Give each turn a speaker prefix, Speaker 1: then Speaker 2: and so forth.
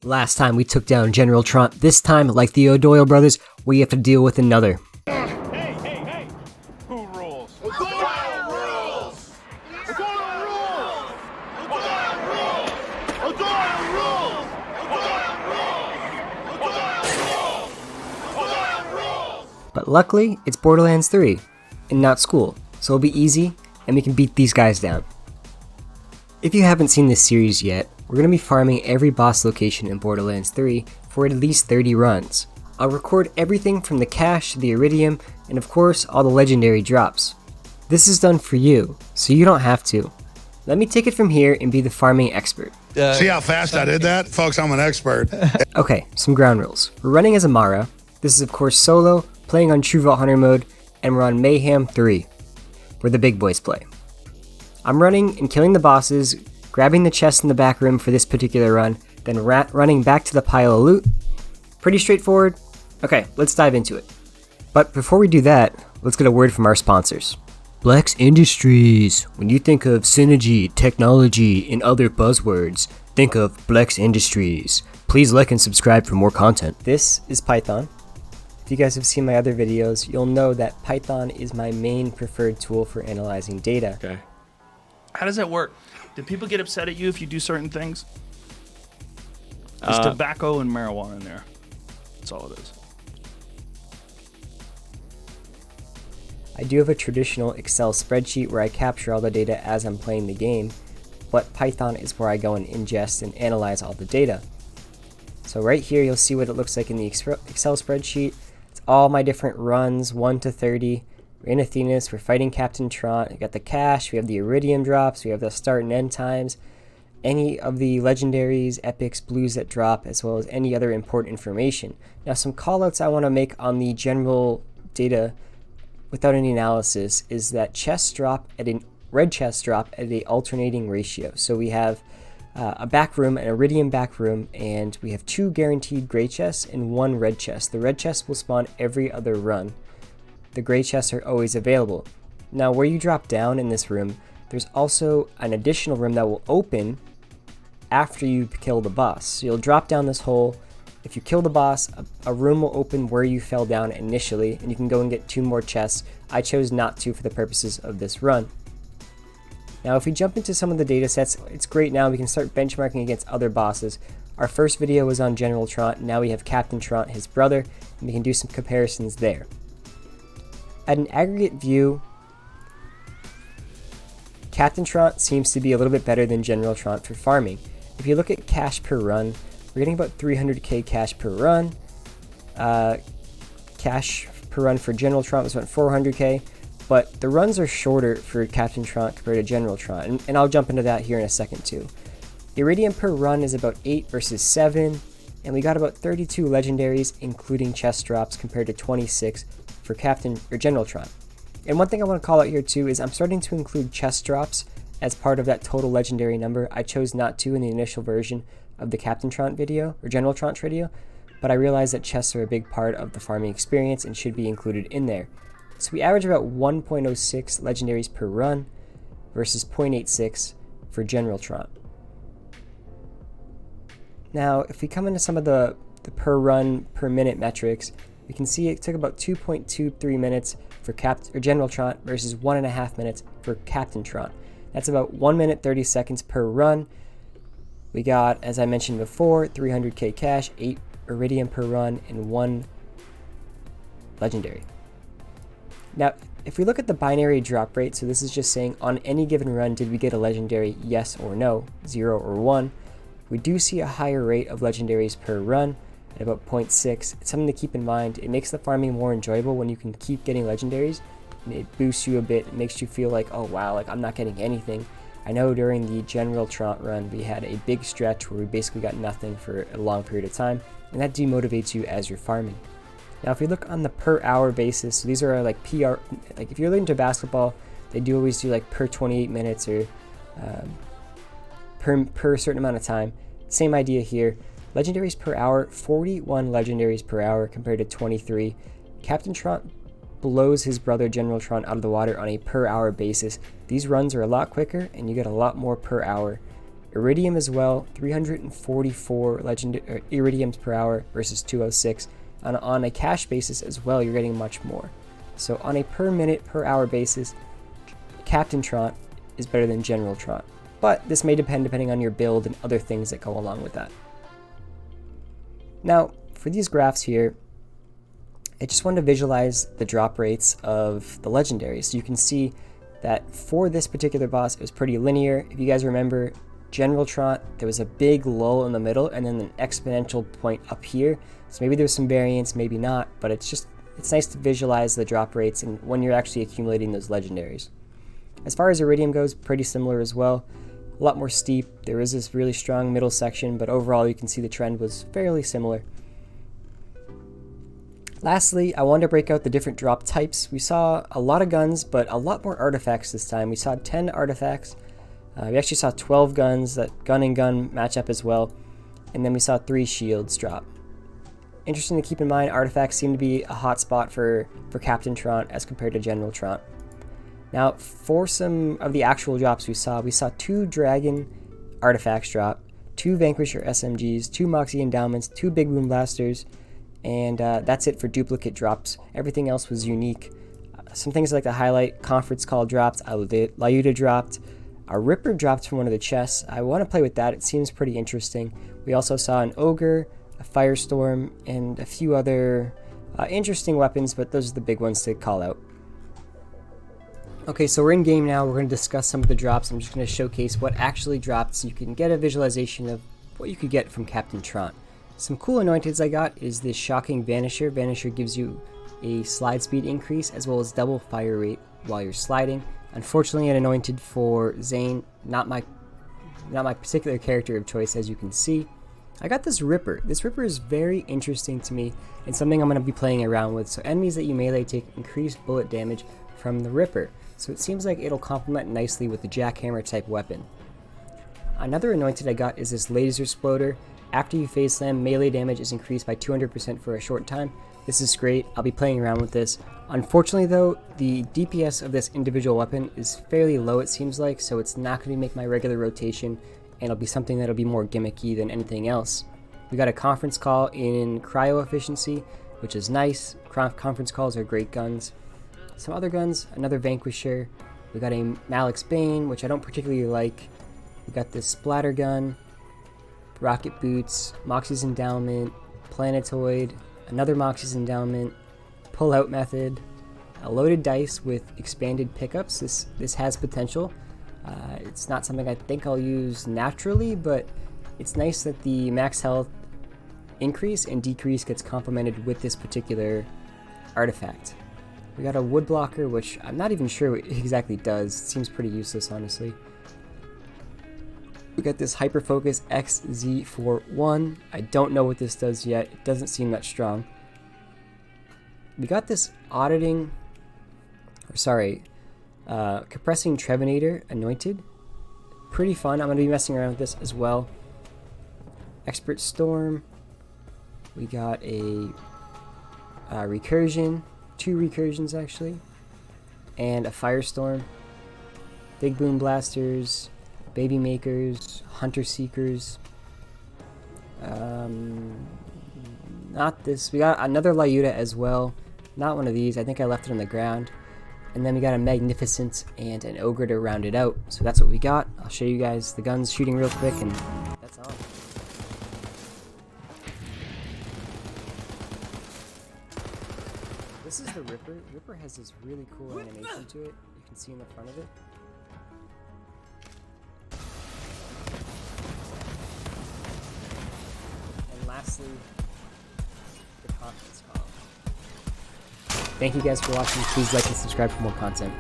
Speaker 1: Last time we took down General Traunt. This time, like the O'Doyle brothers, we have to deal with another.
Speaker 2: Hey! Who rules? O'Doyle rules! O'Doyle rules! O'Doyle rules! O'Doyle rules! O'Doyle rules! O'Doyle rules! O'Doyle rules!
Speaker 1: But luckily, it's Borderlands 3, and not school, so it'll be easy, and we can beat these guys down. If you haven't seen this series yet, we're going to be farming every boss location in Borderlands 3 for at least 30 runs. I'll record everything from the cache to the iridium, and of course all the legendary drops. This is done for you, so you don't have to. Let me take it from here and be the farming expert.
Speaker 3: See how fast I did that? Folks, I'm an expert.
Speaker 1: Okay, some ground rules. We're running as Amara. This is of course solo, playing on True Vault Hunter mode, and we're on Mayhem 3, where the big boys play. I'm running and killing the bosses, grabbing the chest in the back room for this particular run, then running back to the pile of loot. Pretty straightforward. Okay, let's dive into it. But before we do that, let's get a word from our sponsors. Blex Industries. When you think of synergy, technology, and other buzzwords, think of Blex Industries. Please like and subscribe for more content. This is Python. If you guys have seen my other videos, you'll know that Python is my main preferred tool for analyzing data.
Speaker 4: Okay. How does that work? Do people get upset at you if you do certain things? There's tobacco and marijuana in there. That's all it is.
Speaker 1: I do have a traditional Excel spreadsheet where I capture all the data as I'm playing the game, but Python is where I go and ingest and analyze all the data. So right here you'll see what it looks like in the Excel spreadsheet. It's all my different runs, 1 to 30. We're in Athenas, we're fighting Captain Traunt, we got the cache, we have the iridium drops, we have the start and end times, any of the legendaries, epics, blues that drop, as well as any other important information. Now some callouts I want to make on the general data without any analysis is that chests drop at a red chests drop at a alternating ratio. So we have a back room, an iridium back room, and we have 2 guaranteed gray chests and 1 red chest. The red chest will spawn every other run. The gray chests are always available. Now where you drop down in this room, there's also an additional room that will open after you kill the boss. So you'll drop down this hole. If you kill the boss, a room will open where you fell down initially, and you can go and get 2 more chests. I chose not to for the purposes of this run. Now if we jump into some of the data sets, it's great now. We can start benchmarking against other bosses. Our first video was on General Traunt, now we have Captain Traunt, his brother, and we can do some comparisons there. At an aggregate view, Captain Traunt seems to be a little bit better than General Traunt for farming. If you look at cash per run, we're getting about 300k cash per run. Cash per run for General Traunt was about 400k, but the runs are shorter for Captain Traunt compared to General Traunt, and I'll jump into that here in a second too. Iridium per run is about 8 versus 7, and we got about 32 legendaries, including chest drops, compared to 26 for Captain or General Traunt. And one thing I want to call out here too is I'm starting to include chest drops as part of that total legendary number. I chose not to in the initial version of the Captain Traunt video or General Traunt video, but I realized that chests are a big part of the farming experience and should be included in there. So we average about 1.06 legendaries per run versus 0.86 for General Traunt. Now if we come into some of the per run per minute metrics, we can see it took about 2.23 minutes for General Traunt versus 1.5 minutes for Captain Traunt. That's about 1 minute 30 seconds per run. We got, as I mentioned before, 300k cash, 8 iridium per run, and 1 legendary. Now, if we look at the binary drop rate, so this is just saying on any given run, did we get a legendary, yes or no, 0 or 1, we do see a higher rate of legendaries per run, at about 0.6. It's something to keep in mind. It makes the farming more enjoyable when you can keep getting legendaries, and it boosts you a bit. It makes you feel like, oh wow, like I'm not getting anything. I know during the General Traunt run, we had a big stretch where we basically got nothing for a long period of time, and that demotivates you as you're farming. Now, if we look on the per hour basis, so these are like PR, like if you're into basketball, they do always do like per 28 minutes or per a certain amount of time. Same idea here. Legendaries per hour, 41 legendaries per hour compared to 23. Captain Traunt blows his brother General Traunt out of the water on a per hour basis. These runs are a lot quicker and you get a lot more per hour Iridium as well, 344 iridiums per hour versus 206. And on a cash basis as well, you're getting much more. So on a per minute, per hour basis, Captain Traunt is better than General Traunt. But this may depending on your build and other things that go along with that. Now, for these graphs here, I just wanted to visualize the drop rates of the legendaries. So you can see that for this particular boss, it was pretty linear. If you guys remember, General Traunt, there was a big lull in the middle and then an exponential point up here. So maybe there's some variance, maybe not, but it's nice to visualize the drop rates and when you're actually accumulating those legendaries. As far as Iridium goes, pretty similar as well. A lot more steep. There is this really strong middle section, but overall you can see the trend was fairly similar. Lastly, I wanted to break out the different drop types. We saw a lot of guns, but a lot more artifacts this time. We saw 10 artifacts. We actually saw 12 guns, that gun and gun match up as well. And then we saw 3 shields drop. Interesting to keep in mind, artifacts seem to be a hot spot for Captain Traunt as compared to General Traunt. Now, for some of the actual drops we saw 2 dragon artifacts drop, 2 Vanquisher SMGs, 2 Moxie endowments, 2 Big Boom Blasters, and that's it for duplicate drops. Everything else was unique. Some things I'd like to highlight: Conference Call dropped, Lyuda dropped, a Ripper dropped from one of the chests. I want to play with that, it seems pretty interesting. We also saw an Ogre, a Firestorm, and a few other interesting weapons, but those are the big ones to call out. Okay, so we're in game now. We're going to discuss some of the drops. I'm just going to showcase what actually dropped so you can get a visualization of what you could get from Captain Traunt. Some cool anointeds I got is this Shocking Vanisher. Vanisher gives you a slide speed increase as well as double fire rate while you're sliding. Unfortunately, an anointed for Zane, not my particular character of choice, as you can see. I got this Ripper. This Ripper is very interesting to me and something I'm going to be playing around with. So enemies that you melee take increased bullet damage from the Ripper. So it seems like it'll complement nicely with the Jackhammer type weapon. Another anointed I got is this Laser Exploder. After you phase slam, melee damage is increased by 200% for a short time. This is great. I'll be playing around with this. Unfortunately though, the DPS of this individual weapon is fairly low, it seems like, so it's not going to make my regular rotation, and it'll be something that'll be more gimmicky than anything else. We got a Conference Call in Cryo Efficiency, which is nice. Conference Calls are great guns. Some other guns, another Vanquisher. We got a Malik's Bane, which I don't particularly like. We got this Splatter Gun, Rocket Boots, Moxie's Endowment, Planetoid, another Moxie's Endowment, Pull-Out Method, a Loaded Dice with expanded pickups. This has potential. It's not something I think I'll use naturally, but it's nice that the max health increase and decrease gets complemented with this particular artifact. We got a Wood Blocker, which I'm not even sure what it exactly does. It seems pretty useless, honestly. We got this Hyper Focus XZ41. I don't know what this does yet. It doesn't seem that strong. We got this Compressing Trevinator Anointed. Pretty fun. I'm going to be messing around with this as well. Expert Storm. We got a Recursion. 2 Recursions actually. And a Firestorm. Big Boom Blasters. Baby Makers, Hunter Seekers, not this. We got another Lyuda as well, not one of these. I think I left it on the ground. And then we got a Magnificent and an Ogre to round it out. So that's what we got. I'll show you guys the guns shooting real quick, and that's all. This is the Ripper. Ripper has this really cool animation to it. You can see in the front of it. Lastly, the Conference Call. Thank you guys for watching. Please like and subscribe for more content.